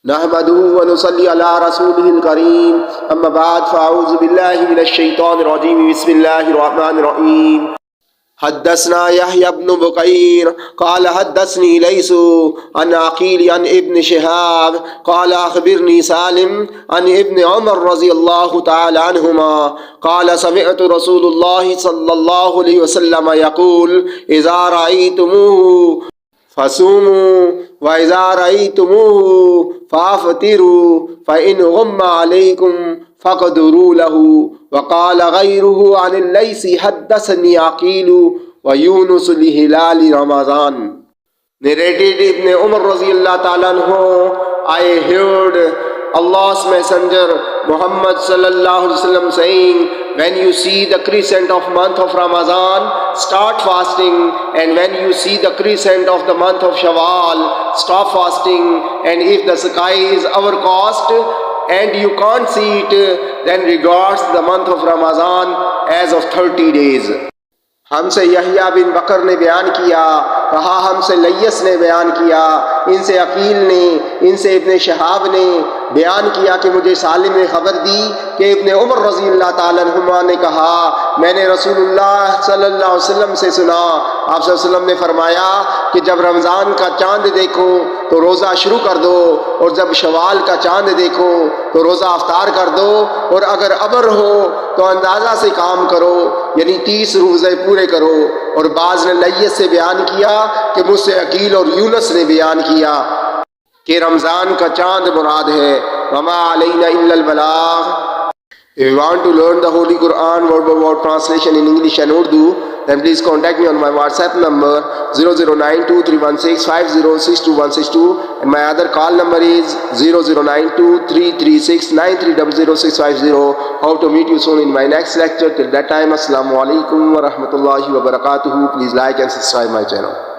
नहमदुहु व नुसल्ली अला रसूलिहिल करीम अम्मा बाद फ़अऊज़ु बिल्लाहि मिनश शैतानिर रजीम बिस्मिल्लाहिर रहमानिर रहीम। हद्दसना यहया इब्न बुकैर क़ाल हद्दसनी लैसु अन अक़ील अन इब्न शिहाब क़ाल अख़बिरनी सालिम अन इब्न उमर रज़ियल्लाहु तआला अन्हुमा क़ाल समिअतु रसूलुल्लाहि सल्लल्लाहु अलैहि वसल्लम यक़ूल इज़ा रअयतुमूहु फसूमू व इज़ा रअयतुमूहु फ़ाफ़तिरू फ़इन गुम्मा अलैकुम फ़क़दुरू लहू। वक़ाल गैरुहु अनिल लैसी हद्दसनी अक़ीलु व Yunus लिहिलाल Ramzan. Narrated Ibn Umar रज़ियल्लाहु ताला अन्हु, I heard Allah's Messenger Muhammad sallallahu alaihi wasallam saying, when you see the crescent of month of Ramadan, start fasting, and when you see the crescent of the month of Shawwal, stop fasting, and if the sky is overcast and you can't see it, then regards the month of Ramadan as of 30 days. हमसे यहया बिन बकर ने बयान किया, कहा हमसे लय्यस ने बयान किया, इनसे अकील ने, इनसे इब्न शहाब ने बयान किया कि मुझे सालिम ने खबर दी कि इब्न उमर रज़ियल्लाहु ताला अन्हुमा ने कहा, मैंने रसूलुल्लाह सल्लल्लाहु अलैहि वसल्लम से सुना, आप सल्लल्लाहु अलैहि वसल्लम ने फरमाया कि जब रमज़ान का चांद देखो तो रोज़ा शुरू कर दो, और जब शवाल का चांद देखो तो रोज़ा अफ्तार कर दो, और अगर अबर हो तो अंदाज़ा से काम करो, यानी 30 रोज़े पूरे करो। और बाज़ ने लय्यस से बयान किया कि मुझसे अकील और यूनुस ने बयान किया कि रमज़ान का चांद मुराद है। वमा अलैना इल्लल बलाग। If you want to learn the Holy Quran word by word translation in English and Urdu, then please contact me on my WhatsApp number 00923165062162, and my other call number is 00923369300650. Hope to meet you soon in my next lecture. Till that time, Assalamu alaikum wa rahmatullahi wa barakatuhu. Please like and subscribe my channel.